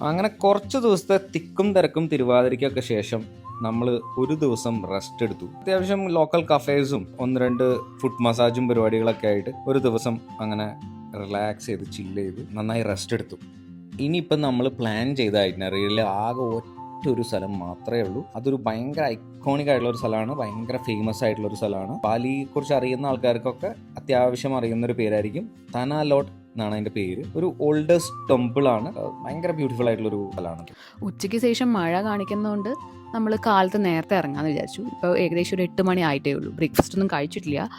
അങ്ങനെ കുറച്ച് ദിവസത്തെ തിക്കും തിരക്കും തിരുവാതിരയ്ക്കൊക്കെ ശേഷം നമ്മൾ ഒരു ദിവസം റെസ്റ്റ് എടുത്തു. അത്യാവശ്യം ലോക്കൽ കഫേസും ഒന്ന് രണ്ട് ഫുഡ് മസാജും പരിപാടികളൊക്കെ ആയിട്ട് ഒരു ദിവസം അങ്ങനെ റിലാക്സ് ചെയ്ത് ചില്ല് ചെയ്ത് നന്നായി റെസ്റ്റ് എടുത്തു. ഇനിയിപ്പം നമ്മൾ പ്ലാൻ ചെയ്ത ഐറ്റിനറിയിൽ ആകെ ഒറ്റൊരു സ്ഥലം മാത്രമേ ഉള്ളൂ. അതൊരു ഭയങ്കര ഐക്കോണിക് ആയിട്ടുള്ള ഒരു സ്ഥലമാണ്, ഭയങ്കര ഫേമസ് ആയിട്ടുള്ള ഒരു സ്ഥലമാണ്. ബാലിയെ കുറിച്ച് അറിയുന്ന ആൾക്കാർക്കൊക്കെ അത്യാവശ്യം അറിയുന്ന ഒരു പേരായിരിക്കും. തനാലോട്ട് എന്നാണ് അതിൻ്റെ പേര്. ഒരു ഓൾഡസ്റ്റ് ടെമ്പിൾ ആണ്, ഭയങ്കര ബ്യൂട്ടിഫുൾ ആയിട്ടുള്ളൊരു സ്ഥലമാണ്. ഉച്ചയ്ക്ക് ശേഷം മഴ കാണിക്കുന്നതുകൊണ്ട് നമ്മൾ കാലത്ത് നേരത്തെ ഇറങ്ങാമെന്ന് വിചാരിച്ചു. ഇപ്പോൾ ഏകദേശം ഒരു 8 മണി ആയിട്ടേ ഉള്ളൂ. ബ്രേക്ക്ഫാസ്റ്റ് ഒന്നും കഴിച്ചിട്ടില്ല.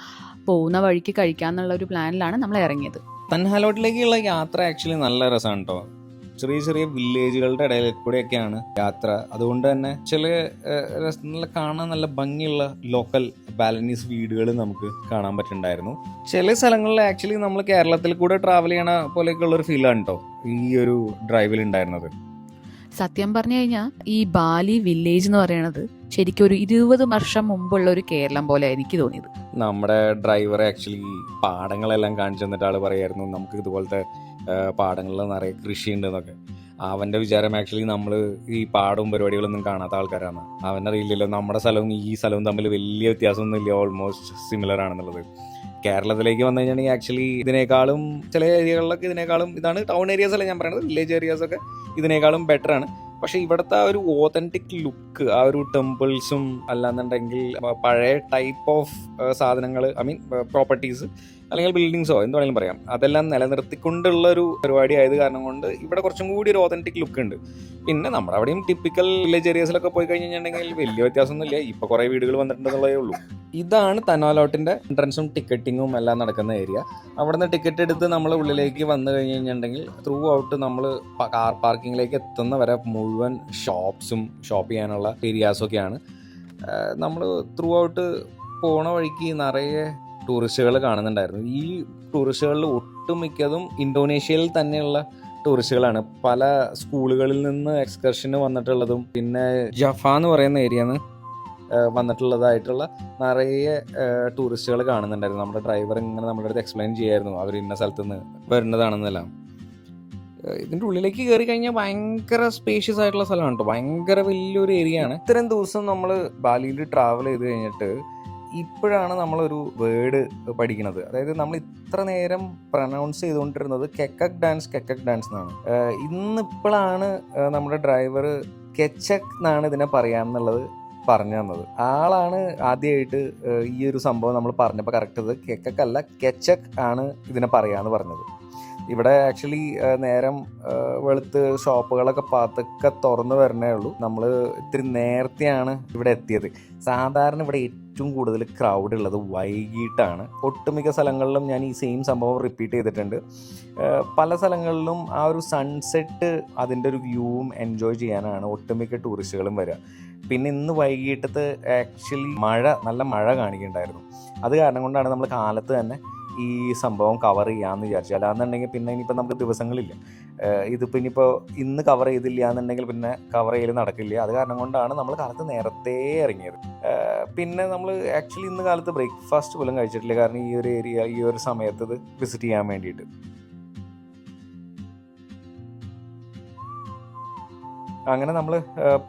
പോകുന്ന വഴിക്ക് കഴിക്കാമെന്നുള്ള ഒരു പ്ലാനിലാണ് നമ്മൾ ഇറങ്ങിയത്. തൻഹാലോട്ടിലേക്കുള്ള യാത്ര ആക്ച്വലി നല്ല രസമാണ് കേട്ടോ. ചെറിയ ചെറിയ വില്ലേജുകളുടെ ഇടയിൽ കൂടെയൊക്കെയാണ് യാത്ര. അതുകൊണ്ട് തന്നെ ചില നല്ല കാണാൻ നല്ല ഭംഗിയുള്ള ലോക്കൽ ബാലനീസ് വീടുകൾ നമുക്ക് കാണാൻ പറ്റുന്നുണ്ടായിരുന്നു. ചില സ്ഥലങ്ങളിൽ ആക്ച്വലി നമ്മൾ കേരളത്തിൽ കൂടെ ട്രാവൽ ചെയ്യണ പോലെയൊക്കെയുള്ള ഒരു ഫീലാണ് കേട്ടോ ഈ ഒരു ഡ്രൈവിൽ ഉണ്ടായിരുന്നത്. സത്യം പറഞ്ഞു കഴിഞ്ഞാൽ ഈ ബാലി വില്ലേജ് എന്ന് പറയുന്നത് ശരിക്കും ഒരു 20 വർഷം മുമ്പുള്ള ഒരു കേരളം പോലെ എനിക്ക് തോന്നിയത്. നമ്മുടെ ഡ്രൈവർ ആക്ച്വലി പാടങ്ങളെല്ലാം കാണിച്ചു തന്നിട്ട് ആൾ പറയായിരുന്നു നമുക്ക് ഇതുപോലത്തെ പാടങ്ങളിൽ നിറയെ കൃഷിയുണ്ട് എന്നൊക്കെ. അവൻ്റെ വിചാരം ആക്ച്വലി നമ്മൾ ഈ പാടവും പരിപാടികളൊന്നും കാണാത്ത ആൾക്കാരാണ്. അവനറിയില്ലല്ലോ നമ്മുടെ സ്ഥലവും ഈ സ്ഥലവും തമ്മിൽ വലിയ വ്യത്യാസമൊന്നും ഇല്ല, ഓൾമോസ്റ്റ് സിമിലർ ആണെന്നുള്ളത്. കേരളത്തിലേക്ക് വന്നു കഴിഞ്ഞാണെങ്കിൽ ആക്ച്വലി ഇതിനേക്കാളും ചില ഏരിയകളിലൊക്കെ ഇതിനേക്കാളും ഇതാണ് ടൗൺ ഏരിയാസ് അല്ല ഞാൻ പറയുന്നത്, വില്ലേജ് ഏരിയാസൊക്കെ ഇതിനേക്കാളും ബെറ്റർ ആണ്. പക്ഷേ ഇവിടുത്തെ ആ ഒരു ഓതൻറ്റിക് ലുക്ക്, ആ ഒരു ടെമ്പിൾസും അല്ലാന്നുണ്ടെങ്കിൽ പഴയ ടൈപ്പ് ഓഫ് സാധനങ്ങൾ, ഐ മീൻ പ്രോപ്പർട്ടീസ് അല്ലെങ്കിൽ ബിൽഡിങ്സോ എന്ത് വേണമെങ്കിലും പറയാം, അതെല്ലാം നിലനിർത്തിക്കൊണ്ടുള്ള ഒരു പരിപാടി ആയത് കാരണം കൊണ്ട് ഇവിടെ കുറച്ചും കൂടി ഒരു ഓതൻറ്റിക് ലുക്ക് ഉണ്ട്. പിന്നെ നമ്മുടെ അവിടെയും ടിപ്പിക്കൽ വില്ലേജ് ഏരിയാസിലൊക്കെ പോയി കഴിഞ്ഞിട്ടുണ്ടെങ്കിൽ വലിയ വ്യത്യാസമൊന്നുമില്ല. ഇപ്പോൾ കുറേ വീടുകൾ വന്നിട്ടുണ്ടെന്നുള്ളതേ ഉള്ളൂ. ഇതാണ് തനാലോട്ടിൻ്റെ എൻട്രൻസും ടിക്കറ്റിങ്ങും എല്ലാം നടക്കുന്ന ഏരിയ. അവിടെ നിന്ന് ടിക്കറ്റ് എടുത്ത് നമ്മൾ ഉള്ളിലേക്ക് വന്നു കഴിഞ്ഞ് കഴിഞ്ഞിട്ടുണ്ടെങ്കിൽ ത്രൂ ഔട്ട് നമ്മൾ കാർ പാർക്കിങ്ങിലേക്ക് എത്തുന്ന വരെ മുഴുവൻ ഷോപ്സും ഷോപ്പ് ചെയ്യാനുള്ള ഏരിയാസൊക്കെയാണ്. നമ്മൾ ത്രൂ ഔട്ട് പോണ വഴിക്ക് നിറയെ ടൂറിസ്റ്റുകൾ കാണുന്നുണ്ടായിരുന്നു. ഈ ടൂറിസ്റ്റുകളിൽ ഒട്ടുമിക്കതും ഇന്തോനേഷ്യയിൽ തന്നെയുള്ള ടൂറിസ്റ്റുകളാണ്. പല സ്കൂളുകളിൽ നിന്ന് എക്സ്കർഷന് വന്നിട്ടുള്ളതും പിന്നെ ജഫ എന്ന് പറയുന്ന ഏരിയന്ന് വന്നിട്ടുള്ളതായിട്ടുള്ള നിറയെ ടൂറിസ്റ്റുകൾ കാണുന്നുണ്ടായിരുന്നു. നമ്മുടെ ഡ്രൈവർ ഇങ്ങനെ നമ്മുടെ അടുത്ത് എക്സ്പ്ലെയിൻ ചെയ്യായിരുന്നു അവർ ഇന്ന സ്ഥലത്ത് നിന്ന് വരുന്നതാണെന്നെല്ലാം. ഇതിൻ്റെ ഉള്ളിലേക്ക് കയറി കഴിഞ്ഞാൽ ഭയങ്കര സ്പേഷ്യസ് ആയിട്ടുള്ള സ്ഥലമാണ് കേട്ടോ, ഭയങ്കര വലിയൊരു ഏരിയ ആണ്. ഇത്രയും ദിവസം നമ്മൾ ബാലിയിൽ ട്രാവൽ ചെയ്ത് കഴിഞ്ഞിട്ട് ഇപ്പോഴാണ് നമ്മളൊരു വേർഡ് പഠിക്കുന്നത്. അതായത് നമ്മൾ ഇത്ര നേരം പ്രൊനൗൺസ് ചെയ്തുകൊണ്ടിരുന്നത് കെക്കക് ഡാൻസ് എന്നാണ്. ഇന്നിപ്പോഴാണ് നമ്മുടെ ഡ്രൈവർ കെച്ചക് എന്നാണ് ഇതിനെ പറയാമെന്നുള്ളത് പറഞ്ഞു തന്നത്. ആളാണ് ആദ്യമായിട്ട് ഈ ഒരു സംഭവം നമ്മൾ പറഞ്ഞപ്പോൾ കറക്റ്റ് ഇത് കെക്കക് അല്ല കെച്ചക് ആണ് ഇതിനെ പറയാമെന്ന് പറഞ്ഞത്. ഇവിടെ ആക്ച്വലി നേരം വെളുത്ത് ഷോപ്പുകളൊക്കെ പതുക്കെ തുറന്നു വരണേ ഉള്ളൂ. നമ്മൾ ഇത്തിരി നേരത്തെയാണ് ഇവിടെ എത്തിയത്. സാധാരണ ഇവിടെ ഏറ്റവും കൂടുതൽ ക്രൗഡ് ഉള്ളത് വൈകിട്ടാണ്. ഒട്ടുമിക്ക സ്ഥലങ്ങളിലും ഞാൻ ഈ സെയിം സംഭവം റിപ്പീറ്റ് ചെയ്തിട്ടുണ്ട്. പല സ്ഥലങ്ങളിലും ആ ഒരു സൺസെറ്റ് അതിൻ്റെ ഒരു വ്യൂവും എൻജോയ് ചെയ്യാനാണ് ഒട്ടുമിക്ക ടൂറിസ്റ്റുകളും വരിക. പിന്നെ ഇന്ന് വൈകിട്ടത്ത് ആക്ച്വലി നല്ല മഴ കാണിക്കുന്നുണ്ടായിരുന്നു. അത് കാരണം കൊണ്ടാണ് നമ്മൾ കാലത്ത് തന്നെ ഈ സംഭവം കവർ ചെയ്യാമെന്ന് വിചാരിച്ചു. അല്ലാന്നുണ്ടെങ്കിൽ പിന്നെ ഇനിയിപ്പോൾ നമുക്ക് ദിവസങ്ങളില്ല. ഇതിപ്പോൾ ഇനിയിപ്പോൾ ഇന്ന് കവർ ചെയ്തില്ല എന്നുണ്ടെങ്കിൽ പിന്നെ കവർ ചെയ്യൽ നടക്കില്ല. അത് കാരണം കൊണ്ടാണ് നമ്മൾ കാലത്ത് നേരത്തെ ഇറങ്ങിയത്. പിന്നെ നമ്മൾ ആക്ച്വലി ഇന്ന് കാലത്ത് ബ്രേക്ക്ഫാസ്റ്റ് പോലും കഴിച്ചിട്ടില്ല, കാരണം ഈ ഒരു ഏരിയ ഈ ഒരു സമയത്ത് ഇത് വിസിറ്റ് ചെയ്യാൻ വേണ്ടിയിട്ട്. അങ്ങനെ നമ്മൾ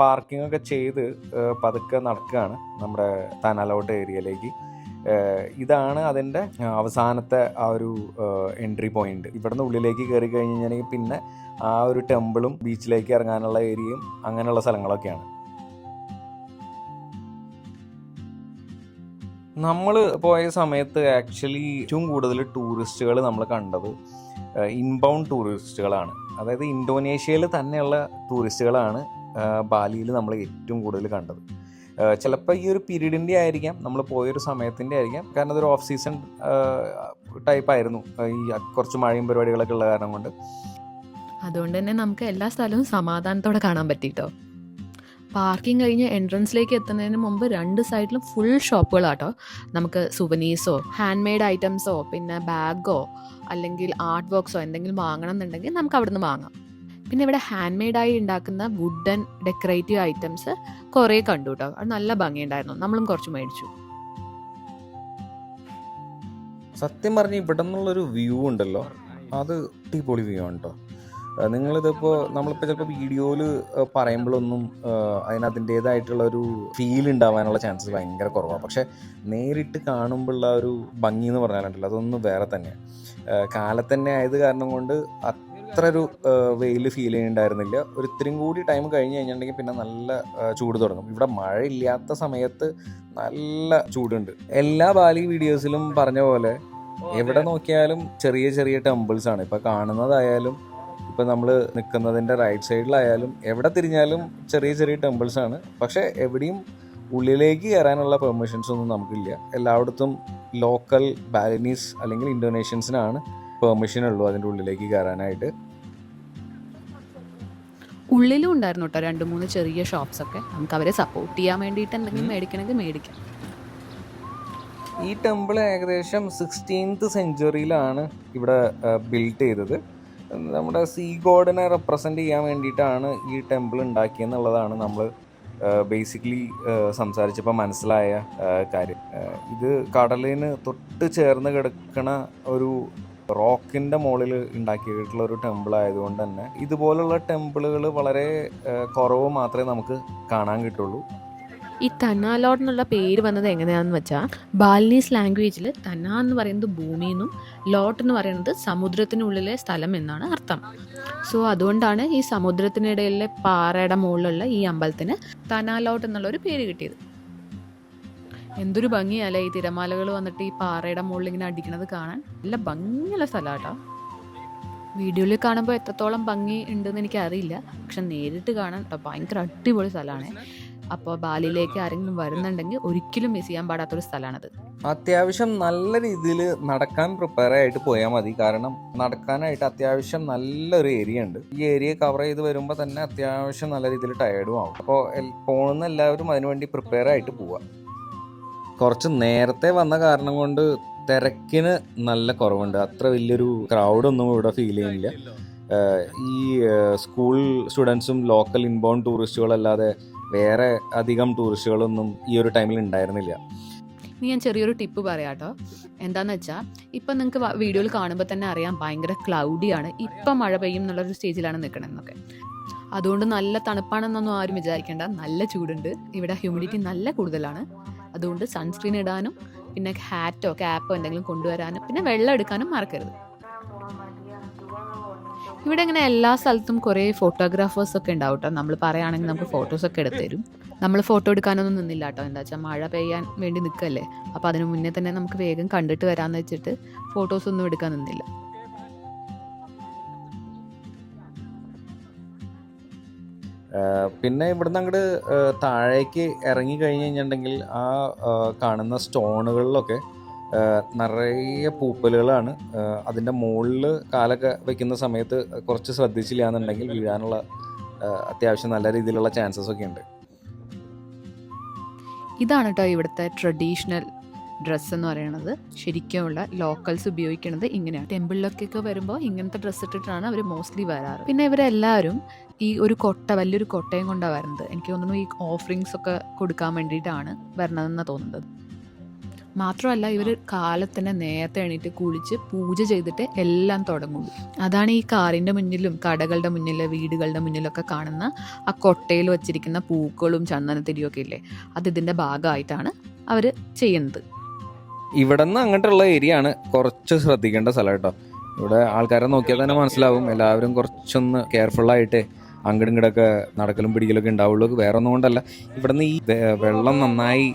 പാർക്കിംഗ് ഒക്കെ ചെയ്ത് പതുക്കെ നടക്കുകയാണ് നമ്മുടെ തനാലോട്ട് ഏരിയയിലേക്ക്. ഇതാണ് അതിൻ്റെ അവസാനത്തെ ആ ഒരു എൻട്രി പോയിന്റ്. ഇവിടുന്ന് ഉള്ളിലേക്ക് കയറി കഴിഞ്ഞ് കഴിഞ്ഞാൽ പിന്നെ ആ ഒരു ടെമ്പിളും ബീച്ചിലേക്ക് ഇറങ്ങാനുള്ള ഏരിയയും അങ്ങനെയുള്ള സ്ഥലങ്ങളൊക്കെയാണ്. നമ്മൾ പോയ സമയത്ത് ആക്ച്വലി ഏറ്റവും കൂടുതൽ ടൂറിസ്റ്റുകൾ നമ്മൾ കണ്ടത് ഇൻബൗണ്ട് ടൂറിസ്റ്റുകളാണ്. അതായത് ഇന്തോനേഷ്യയിൽ തന്നെയുള്ള ടൂറിസ്റ്റുകളാണ് ബാലിയിൽ നമ്മൾ ഏറ്റവും കൂടുതൽ കണ്ടത്. ചിലപ്പോൾ ഈ ഒരു പീരീഡിൻ്റെ ആയിരിക്കാം, നമ്മൾ പോയൊരു സമയത്തിൻ്റെ ആയിരിക്കാം, കാരണം അതൊരു ഓഫ് സീസൺ ടൈപ്പായിരുന്നു ഈ കുറച്ച് മഴയും പരിപാടികളൊക്കെ ഉള്ള കാരണം കൊണ്ട്. അതുകൊണ്ട് തന്നെ നമുക്ക് എല്ലാ സ്ഥലവും സമാധാനത്തോടെ കാണാൻ പറ്റിട്ടോ. പാർക്കിംഗ് കഴിഞ്ഞ് എൻട്രൻസിലേക്ക് എത്തുന്നതിന് മുമ്പ് 2 സൈഡിലും ഫുൾ ഷോപ്പുകളാട്ടോ. നമുക്ക് സുവനീഴ്സോ ഹാൻഡ് മെയ്ഡ് ഐറ്റംസോ പിന്നെ ബാഗോ അല്ലെങ്കിൽ ആർട്ട് വർക്ക്സോ എന്തെങ്കിലും വാങ്ങണം എന്നുണ്ടെങ്കിൽ നമുക്ക് അവിടെ നിന്ന് വാങ്ങാം. പിന്നെ ഇവിടെ ഹാൻഡ് മെയ്ഡായി ഉണ്ടാക്കുന്ന വുഡൻ ഡെക്കറേറ്റീവ് ഐറ്റംസ് കുറേ കണ്ടു കേട്ടോ. അത് നല്ല ഭംഗിയുണ്ടായിരുന്നു, നമ്മളും കുറച്ച് മേടിച്ചു. സത്യം പറഞ്ഞ് ഇവിടെ നിന്നുള്ളൊരു വ്യൂ ഉണ്ടല്ലോ, അത് അടിപൊളി വ്യൂ ആണ് കേട്ടോ. നിങ്ങളിതിപ്പോൾ നമ്മളിപ്പോൾ ചിലപ്പോൾ വീഡിയോയിൽ പറയുമ്പോഴൊന്നും അതിനതിൻ്റേതായിട്ടുള്ളൊരു ഫീൽ ഉണ്ടാവാനുള്ള ചാൻസസ് ഭയങ്കര കുറവാണ്. പക്ഷേ നേരിട്ട് കാണുമ്പോഴുള്ള ഒരു ഭംഗി എന്ന് പറഞ്ഞാലുണ്ടല്ലോ അതൊന്നും വേറെ തന്നെയാണ്. കാലത്ത് തന്നെ ആയത് കാരണം കൊണ്ട് അത്ര ഒരു വെയിൽ ഫീൽ ചെയ്യുന്നുണ്ടായിരുന്നില്ല. ഒരു ഇത്രയും കൂടി ടൈം കഴിഞ്ഞ് കഴിഞ്ഞിട്ടുണ്ടെങ്കിൽ പിന്നെ നല്ല ചൂട് തുടങ്ങും. ഇവിടെ മഴ ഇല്ലാത്ത സമയത്ത് നല്ല ചൂടുണ്ട്. എല്ലാ ബാലി വീഡിയോസിലും പറഞ്ഞ പോലെ എവിടെ നോക്കിയാലും ചെറിയ ചെറിയ ടെമ്പിൾസ് ആണ്. ഇപ്പം കാണുന്നതായാലും ഇപ്പം നമ്മൾ നിൽക്കുന്നതിൻ്റെ റൈറ്റ് സൈഡിലായാലും എവിടെ തിരിഞ്ഞാലും ചെറിയ ചെറിയ ടെമ്പിൾസ് ആണ്. പക്ഷേ എവിടെയും ഉള്ളിലേക്ക് കയറാനുള്ള പെർമിഷൻസ് ഒന്നും നമുക്കില്ല. എല്ലായിടത്തും ലോക്കൽ ബാലിനീസ് അല്ലെങ്കിൽ ഇന്തോനേഷ്യൻസിനാണ് പെർമിഷൻ ഉള്ളൂ അതിൻ്റെ ഉള്ളിലേക്ക് കയറാനായിട്ട്. ഉള്ളിലും ഉണ്ടായിരുന്നു കേട്ടോ 2-3 ചെറിയ ഷോപ്സൊക്കെ. നമുക്ക് അവരെ സപ്പോർട്ട് ചെയ്യാൻ വേണ്ടിയിട്ട് എന്തെങ്കിലും മേടിക്കണമെങ്കിൽ മേടിക്കാം. ഈ ടെമ്പിൾ ഏകദേശം 16th സെഞ്ച്വറിയിലാണ് ഇവിടെ ബിൽഡ് ചെയ്തത്. നമ്മുടെ സീ ഗോഡിനെ റെപ്രസെൻ്റ് ചെയ്യാൻ വേണ്ടിയിട്ടാണ് ഈ ടെമ്പിൾ ഉണ്ടാക്കിയെന്നുള്ളതാണ് നമ്മൾ ബേസിക്കലി സംസാരിച്ചപ്പോൾ മനസ്സിലായ കാര്യം. ഇത് കടലിന് തൊട്ട് ചേർന്ന് കിടക്കണ ഒരു റോക്കിൻ്റെ മുകളിൽ ഉണ്ടാക്കിയിട്ടുള്ള ഒരു ടെമ്പിൾ ആയതുകൊണ്ട് തന്നെ ഇതുപോലുള്ള ടെമ്പിളുകൾ വളരെ കുറവ് മാത്രമേ നമുക്ക് കാണാൻ കിട്ടുള്ളൂ. ഈ തന്നാലോട്ട് എന്നുള്ള പേര് വന്നത് എങ്ങനെയാണെന്ന് വെച്ചാൽ ബാലിനീസ് ലാംഗ്വേജിൽ തന്ന എന്ന് പറയുന്നത് ഭൂമി എന്നും ലോട്ട് എന്ന് പറയുന്നത് സമുദ്രത്തിനുള്ളിലെ സ്ഥലം എന്നാണ് അർത്ഥം. സോ അതുകൊണ്ടാണ് ഈ സമുദ്രത്തിനിടയിലെ പാറയുടെ മുകളിലുള്ള ഈ അമ്പലത്തിന് തന്നാലോട്ട് എന്നുള്ളൊരു പേര് കിട്ടിയത്. എന്തൊരു ഭംഗിയല്ലേ ഈ തിരമാലകൾ വന്നിട്ട് ഈ പാറയുടെ മുകളിൽ ഇങ്ങനെ അടിക്കണത് കാണാൻ. നല്ല ഭംഗിയുള്ള സ്ഥലമാട്ടോ. വീഡിയോയിൽ കാണുമ്പോൾ എത്രത്തോളം ഭംഗി ഉണ്ടെന്ന് എനിക്കറിയില്ല, പക്ഷെ നേരിട്ട് കാണാൻ ഭയങ്കര അടിപൊളി സ്ഥലമാണ്. അപ്പോൾ ബാലിയിലേക്ക് ആരെങ്കിലും വരുന്നുണ്ടെങ്കിൽ ഒരിക്കലും മിസ് ചെയ്യാൻ പാടാത്തൊരു സ്ഥലമാണത്. അത്യാവശ്യം നല്ല രീതിയിൽ നടക്കാൻ പ്രിപ്പയർ ആയിട്ട് പോയാൽ മതി. കാരണം നടക്കാനായിട്ട് അത്യാവശ്യം നല്ലൊരു ഏരിയ ഉണ്ട്. ഈ ഏരിയ കവർ ചെയ്ത് വരുമ്പോൾ തന്നെ അത്യാവശ്യം നല്ല രീതിയിൽ ടയേർഡും ആവും. അപ്പോൾ പോകുന്ന എല്ലാവരും അതിനുവേണ്ടി പ്രിപ്പയർ ആയിട്ട് പോവുക. കുറച്ച് നേരത്തെ വന്ന കാരണം കൊണ്ട് തിരക്കിന് നല്ല കുറവുണ്ട്. അത്ര വലിയൊരു ക്രൗഡൊന്നും ഇവിടെ ഫീൽ ചെയ്യുന്നില്ല. ഈ സ്കൂൾ സ്റ്റുഡൻസും ലോക്കൽ ഇൻബൗണ്ട് ടൂറിസ്റ്റുകളല്ലാതെ വേറെ അധികം ടൂറിസ്റ്റുകളൊന്നും ഈ ഒരു ടൈമിൽ ഉണ്ടായിരുന്നില്ല. ഇനി ഞാൻ ചെറിയൊരു ടിപ്പ് പറയാം കേട്ടോ. എന്താണെന്ന് വെച്ചാൽ ഇപ്പം നിങ്ങൾക്ക് വീഡിയോയിൽ കാണുമ്പോൾ തന്നെ അറിയാം ഭയങ്കര ക്ലൗഡിയാണ്. ഇപ്പം മഴ പെയ്യും എന്നുള്ളൊരു സ്റ്റേജിലാണ് നിൽക്കണമെന്നൊക്കെ. അതുകൊണ്ട് നല്ല തണുപ്പാണെന്നൊന്നും ആരും വിചാരിക്കേണ്ട. നല്ല ചൂടുണ്ട്. ഇവിടെ ഹ്യൂമിഡിറ്റി നല്ല കൂടുതലാണ്. അതുകൊണ്ട് സൺസ്ക്രീൻ ഇടാനും പിന്നെ ഹാറ്റോ ക്യാപ്പോ എന്തെങ്കിലും കൊണ്ടുവരാനും പിന്നെ വെള്ളം എടുക്കാനും മറക്കരുത്. ഇവിടെ ഇങ്ങനെ എല്ലാ സ്ഥലത്തും കുറേ ഫോട്ടോഗ്രാഫേഴ്സൊക്കെ ഉണ്ടാവും കേട്ടോ. നമ്മൾ പറയുകയാണെങ്കിൽ നമുക്ക് ഫോട്ടോസൊക്കെ എടുത്ത് തരും. നമ്മൾ ഫോട്ടോ എടുക്കാനൊന്നും നിന്നില്ല കേട്ടോ. എന്താ വെച്ചാൽ മഴ പെയ്യാൻ വേണ്ടി നിൽക്കല്ലേ. അപ്പോൾ അതിന് മുന്നേ തന്നെ നമുക്ക് വേഗം കണ്ടിട്ട് വരാമെന്ന് വെച്ചിട്ട് ഫോട്ടോസൊന്നും എടുക്കാൻ നിന്നില്ല. പിന്നെ ഇവിടുന്ന് അങ്ങോട്ട് താഴേക്ക് ഇറങ്ങി കഴിഞ്ഞ് കഴിഞ്ഞിട്ടുണ്ടെങ്കിൽ ആ കാണുന്ന സ്റ്റോണുകളിലൊക്കെ നിറയെ പൂപ്പലുകളാണ്. അതിൻ്റെ മുകളിൽ കാലൊക്കെ വയ്ക്കുന്ന സമയത്ത് കുറച്ച് ശ്രദ്ധിച്ചില്ല എന്നുണ്ടെങ്കിൽ വീഴാനുള്ള അത്യാവശ്യം നല്ല രീതിയിലുള്ള ചാൻസസ് ഒക്കെ ഉണ്ട്. ഇതാണ് കേട്ടോ ഇവിടുത്തെ ട്രഡീഷണൽ ഡ്രസ്സ് എന്ന് പറയുന്നത്. ശരിക്കുമുള്ള ലോക്കൽസ് ഉപയോഗിക്കുന്നത് ഇങ്ങനെയാണ്. ടെമ്പിളിലൊക്കെ വരുമ്പോൾ ഇങ്ങനത്തെ ഡ്രസ്സ് ഇട്ടിട്ടാണ് അവർ മോസ്റ്റ്ലി വരാറ്. പിന്നെ ഇവരെല്ലാവരും ഈ ഒരു കൊട്ട, വലിയൊരു കൊട്ടയും കൊണ്ടാണ് വരുന്നത്. എനിക്ക് തോന്നുന്നു ഈ ഓഫറിങ്സ് ഒക്കെ കൊടുക്കാൻ വേണ്ടിയിട്ടാണ് വരണതെന്നാണ് തോന്നുന്നത്. മാത്രമല്ല ഇവർ കാലത്തന്നെ നേരത്തെ എണീറ്റ് കുളിച്ച് പൂജ ചെയ്തിട്ട് എല്ലാം തുടങ്ങുള്ളൂ. അതാണ് ഈ കാറിൻ്റെ മുന്നിലും കടകളുടെ മുന്നിൽ വീടുകളുടെ മുന്നിലൊക്കെ കാണുന്ന ആ കൊട്ടയിൽ വച്ചിരിക്കുന്ന പൂക്കളും ചന്ദനത്തിരിയും ഒക്കെ ഇല്ലേ, അത് ഇതിൻ്റെ ഭാഗമായിട്ടാണ് അവർ ചെയ്യുന്നത്. ഇവിടെ നിന്ന് അങ്ങോട്ടുള്ള ഏരിയ ആണ് കുറച്ച് ശ്രദ്ധിക്കേണ്ട സ്ഥലം കേട്ടോ. ഇവിടെ ആൾക്കാരെ നോക്കിയാൽ തന്നെ മനസ്സിലാവും എല്ലാവരും കുറച്ചൊന്ന് കെയർഫുള്ളായിട്ട് അങ്ങടും ഇങ്ങടൊക്കെ നടക്കലും പിടിക്കലൊക്കെ ഉണ്ടാവുള്ളൂ. വേറെ ഒന്നും കൊണ്ടല്ല, ഇവിടെ നിന്ന് ഈ വെള്ളം നന്നായി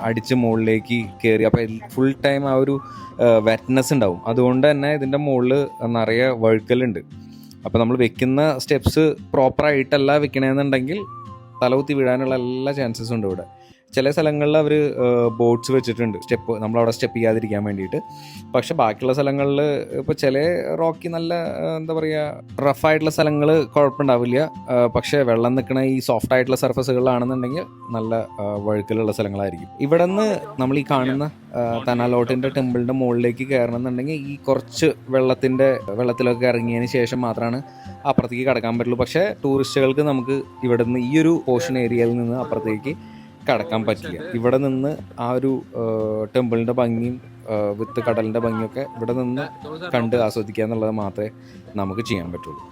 അടിച്ച് മുകളിലേക്ക് കയറി അപ്പോൾ ഫുൾ ടൈം ആ ഒരു വെറ്റ്നെസ് ഉണ്ടാവും. അതുകൊണ്ട് തന്നെ ഇതിൻ്റെ മുകളിൽ നിറയെ വഴുക്കലുണ്ട്. അപ്പോൾ നമ്മൾ വെക്കുന്ന സ്റ്റെപ്സ് പ്രോപ്പറായിട്ടല്ല വെക്കണമെന്നുണ്ടെങ്കിൽ തലകുത്തി വീഴാനുള്ള എല്ലാ ചാൻസസും ഉണ്ട് ഇവിടെ. ചില സ്ഥലങ്ങളിൽ അവർ ബോട്ട്സ് വെച്ചിട്ടുണ്ട് സ്റ്റെപ്പ്, നമ്മളവിടെ സ്റ്റെപ്പ് ചെയ്യാതിരിക്കാൻ വേണ്ടിയിട്ട്. പക്ഷെ ബാക്കിയുള്ള സ്ഥലങ്ങളിൽ ഇപ്പോൾ ചില റോക്കി നല്ല എന്താ പറയുക റഫായിട്ടുള്ള സ്ഥലങ്ങൾ കുഴപ്പമുണ്ടാവില്ല. പക്ഷേ വെള്ളം നിൽക്കുന്ന ഈ സോഫ്റ്റ് ആയിട്ടുള്ള സർഫസുകളിലാണെന്നുണ്ടെങ്കിൽ നല്ല വഴുക്കലുള്ള സ്ഥലങ്ങളായിരിക്കും. ഇവിടെ നിന്ന് നമ്മൾ ഈ കാണുന്ന തനാലോട്ടിൻ്റെ ടെമ്പിളിൻ്റെ മുകളിലേക്ക് കയറണമെന്നുണ്ടെങ്കിൽ ഈ കുറച്ച് വെള്ളത്തിലൊക്കെ ഇറങ്ങിയതിന് ശേഷം മാത്രമാണ് അപ്പുറത്തേക്ക് കടക്കാൻ പറ്റുള്ളൂ. പക്ഷേ ടൂറിസ്റ്റുകൾക്ക് നമുക്ക് ഇവിടെ നിന്ന് ഈ ഒരു പോർഷൻ ഏരിയയിൽ നിന്ന് അപ്പുറത്തേക്ക് കടക്കാൻ പറ്റില്ല. ഇവിടെ നിന്ന് ആ ഒരു ടെമ്പിളിൻ്റെ ഭംഗിയും വിത്ത് കടലിൻ്റെ ഭംഗിയൊക്കെ ഇവിടെ നിന്ന് കണ്ട് ആസ്വദിക്കുക എന്നുള്ളത് മാത്രമേ നമുക്ക് ചെയ്യാൻ പറ്റുള്ളൂ.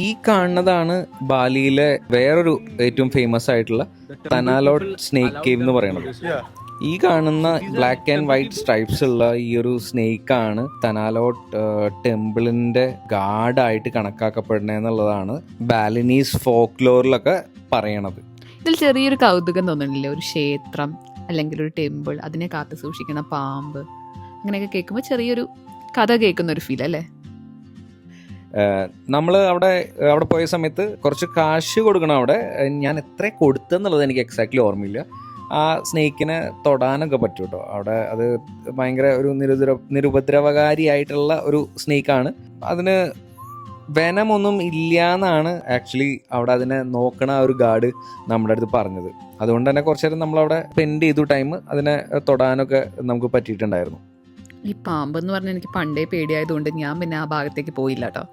ഈ കാണുന്നതാണ് ബാലിയിലെ വേറൊരു ഏറ്റവും ഫേമസ് ആയിട്ടുള്ള തനാലോട്ട് സ്നേക്ക് കേവ് എന്ന് പറയുന്നത്. ഈ കാണുന്ന ബ്ലാക്ക് ആൻഡ് വൈറ്റ് സ്ട്രൈപ്സ് ഉള്ള ഈ ഒരു സ്നേക്കാണ് തനാലോട്ട് ടെമ്പിളിന്റെ ഗാർഡായിട്ട് കണക്കാക്കപ്പെടുന്നത് എന്നുള്ളതാണ് ബാലിനീസ് ഫോക്ലോറിലൊക്കെ പറയണത്. ഇതിൽ ചെറിയൊരു കൗതുകം തോന്നുന്നില്ലേ? ഒരു ക്ഷേത്രം അല്ലെങ്കിൽ ഒരു ടെമ്പിൾ, അതിനെ കാത്തു സൂക്ഷിക്കുന്ന പാമ്പ്, അങ്ങനെയൊക്കെ കേൾക്കുമ്പോൾ ചെറിയൊരു കഥ കേൾക്കുന്ന ഒരു ഫീൽ അല്ലേ? നമ്മൾ അവിടെ പോയ സമയത്ത് കുറച്ച് കാശ് കൊടുക്കണം. അവിടെ ഞാൻ എത്ര കൊടുത്തെന്നുള്ളത് എനിക്ക് എക്സാക്ട്ലി ഓർമ്മയില്ല. ആ സ്നേക്കിനെ തൊടാനൊക്കെ പറ്റും കേട്ടോ അവിടെ. അത് ഭയങ്കര ഒരു നിരുപദ്രവകാരിയായിട്ടുള്ള ഒരു സ്നേക്കാണ്. അതിന് വെനമൊന്നും ഇല്ല എന്നാണ് ആക്ച്വലി അവിടെ അതിനെ നോക്കണ ആ ഒരു ഗാർഡ് നമ്മുടെ അടുത്ത് പറഞ്ഞത്. അതുകൊണ്ട് തന്നെ കുറച്ചു നേരം നമ്മളവിടെ സ്പെൻഡ് ചെയ്തു ടൈം. അതിനെ തൊടാനൊക്കെ നമുക്ക് പറ്റിയിട്ടുണ്ടായിരുന്നു. ഈ പാമ്പ് എന്ന് പറഞ്ഞാൽ എനിക്ക് പണ്ടേ പേടിയായതുകൊണ്ട് ഞാൻ പിന്നെ ആ ഭാഗത്തേക്ക് പോയില്ല കേട്ടോ.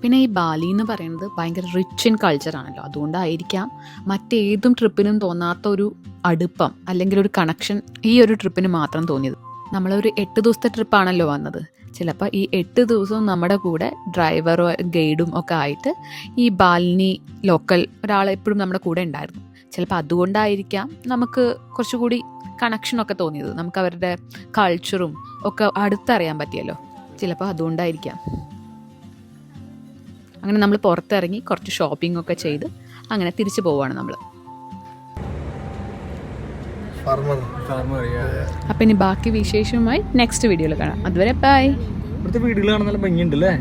പിന്നെ ഈ ബാലി എന്ന് പറയുന്നത് ഭയങ്കര റിച്ച് ഇൻ കൾച്ചറാണല്ലോ, അതുകൊണ്ടായിരിക്കാം മറ്റേതും ട്രിപ്പിനും തോന്നാത്ത ഒരു അടുപ്പം അല്ലെങ്കിൽ ഒരു കണക്ഷൻ ഈ ഒരു ട്രിപ്പിന് മാത്രം തോന്നിയത്. നമ്മളൊരു 8 ദിവസത്തെ ട്രിപ്പാണല്ലോ വന്നത്. ചിലപ്പോൾ ഈ 8 ദിവസവും നമ്മുടെ കൂടെ ഡ്രൈവറോ ഗൈഡും ഒക്കെ ആയിട്ട് ഈ ബാലിനി ലോക്കൽ ഒരാളെപ്പോഴും നമ്മുടെ കൂടെ ഉണ്ടായിരുന്നു. ചിലപ്പോൾ അതുകൊണ്ടായിരിക്കാം നമുക്ക് കുറച്ചുകൂടി കണക്ഷനൊക്കെ തോന്നിയത്. നമുക്ക് അവരുടെ കൾച്ചറും ഒക്കെ അടുത്തറിയാൻ പറ്റിയല്ലോ. ചിലപ്പോൾ അതുകൊണ്ടായിരിക്കാം. അങ്ങനെ നമ്മൾ പുറത്തിറങ്ങി കുറച്ച് ഷോപ്പിംഗ് ഒക്കെ ചെയ്ത് അങ്ങനെ തിരിച്ചു പോവുകയാണ് നമ്മൾ. അപ്പം ഇനി ബാക്കി വിശേഷവുമായി നെക്സ്റ്റ് വീഡിയോയിൽ കാണാം. അതുവരെ ബൈ. ഇവിടുത്തെ വീടുകൾ കാണാൻ നല്ല ഭംഗിയുണ്ട് അല്ലേ?